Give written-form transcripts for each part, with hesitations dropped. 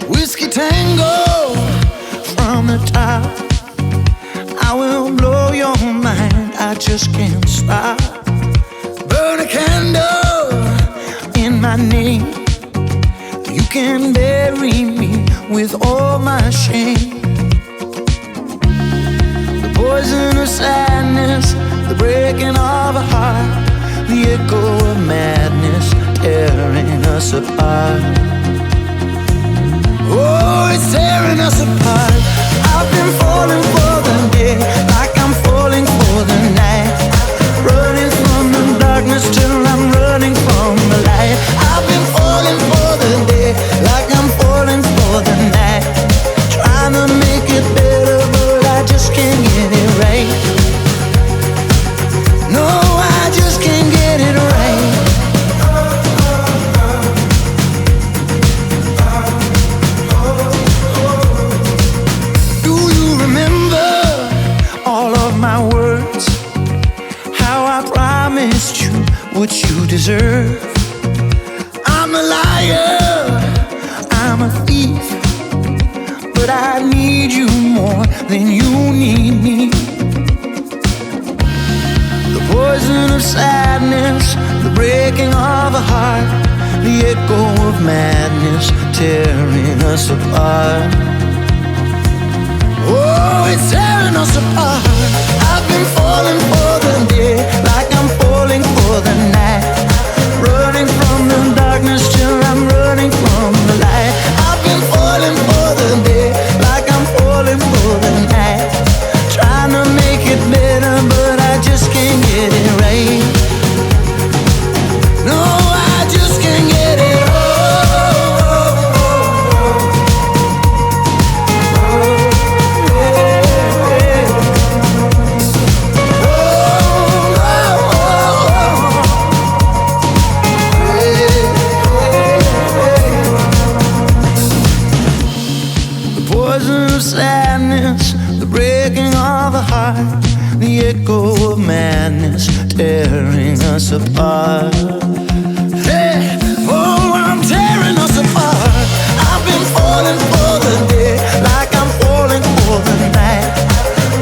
Whiskey tango from the top. I will blow your mind, I just can't stop. Burn a candle in my name. You can bury me with all my shame. The poison of sadness, the breaking of a heart, the echo of madness tearing us apart. Oh, it's tearing us apart. I've been falling for the day, like I'm falling for the night. Running from the darkness till I'm running from the light. I've been falling for the day, like I'm falling for the night. Trying to make it better, but I just can't get it right. No, I just can't get it right. What you deserve. I'm a liar, I'm a thief, but I need you more than you need me. The poison of sadness, the breaking of a heart, the echo of madness tearing us apart. Oh, it's tearing us apart. I've been falling for the day, like I'm falling for the night. Running from the darkness till I'm running from the light. I've been falling for the day, like I'm falling for the night. Trying to make it better, but I just can't get it right. No, I just can't get it right. Sadness, the breaking of a heart, the echo of madness tearing us apart. Hey, oh, I'm tearing us apart. I've been falling for the day, like I'm falling for the night.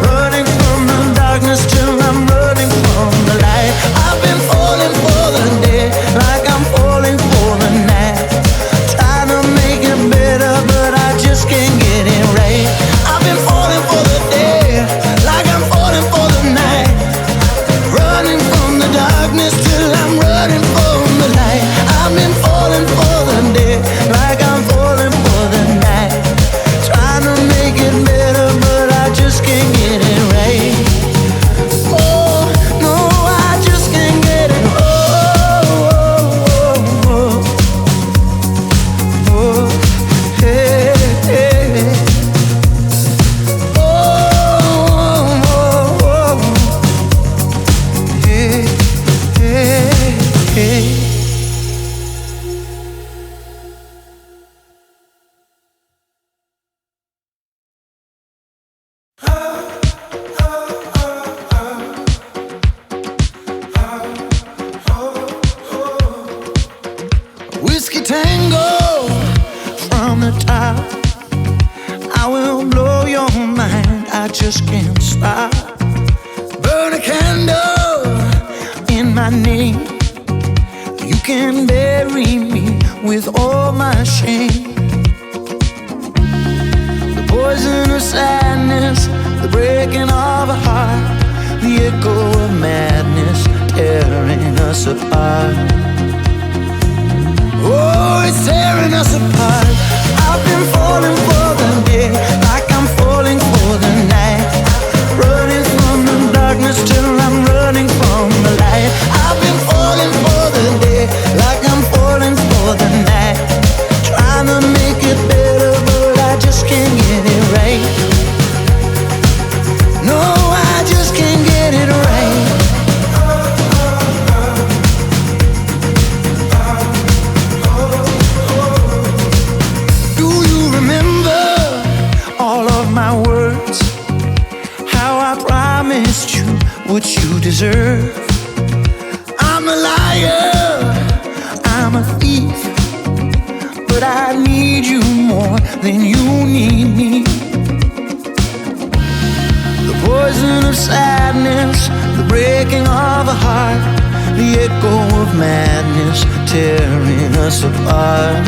Running from the darkness till I'm running from the light. I've been falling for the day, like I'm falling for the night. Trying to make it better, but I just can't get it right. I've been falling for the day, like I'm falling for the night. Running from the darkness till I'm running from the light. I've been falling for the day, like I'm falling for the night. Trying to make it better, but I just can't get it right. Oh, no, I just can't get it. Hey, hey. Whiskey tango from the top. I will blow your mind, I just can't stop. Burn a candle in my name. You can bury me with all my shame. The poison of sadness, the breaking of a heart, the echo of madness tearing us apart. Oh, it's tearing us apart. I've been falling for the day, like I'm falling for the night. Running from the darkness till I'm running from the light. I've been falling for the day, like I'm falling for the night. Trying to make it better, but I just can't get it right. No, I just can't get it right. What you deserve. I'm a liar, I'm a thief, but I need you more than you need me. The poison of sadness, the breaking of a heart, the echo of madness tearing us apart.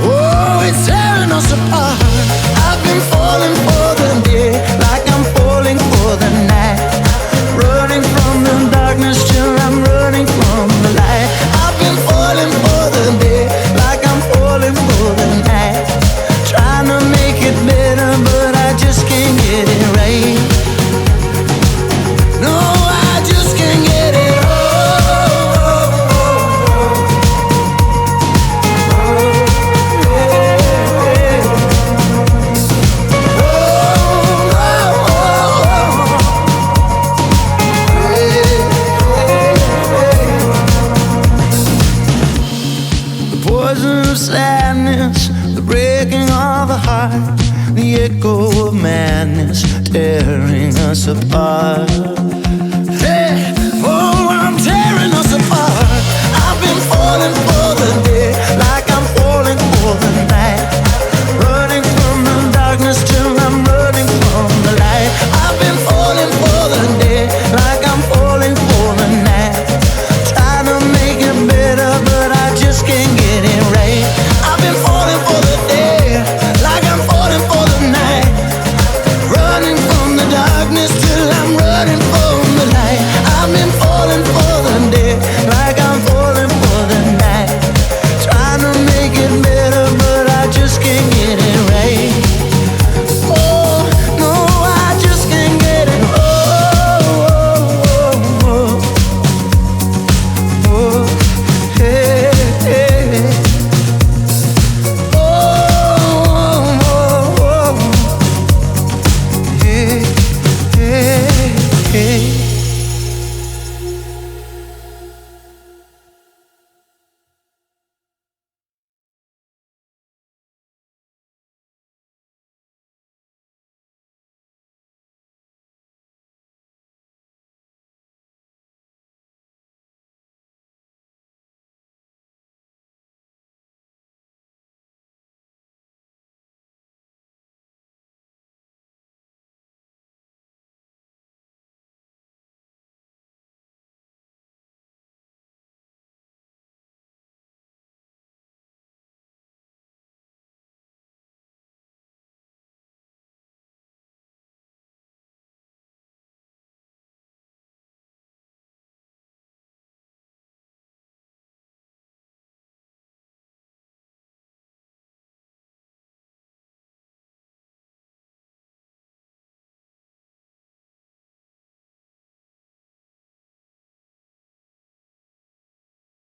Oh, it's tearing us apart. I've been falling for the day like I'm falling for the night, running from the darkness till I'm running from the light. I've been falling for the day like I'm falling for the night, trying to make it better, but I just can't get it right. No, I just can't get it. Sadness, the breaking of a heart, the echo of madness tearing us apart. Hey, oh, I'm tearing us apart. I've been falling for the day like I'm falling for the night, running from the darkness till I'm running from the light. I've been falling for the day like I'm falling for the night, trying to make it better, but I just can't get it right. I've been falling for the day like I'm falling for the night, running from the darkness till I'm running from the light. I've been falling for the day like I'm falling for the night, trying to make it better, but I just can't get it right. Oh, no, I just can't get it. Oh, oh, oh, oh, oh, hey, hey. Hey, hey, hey.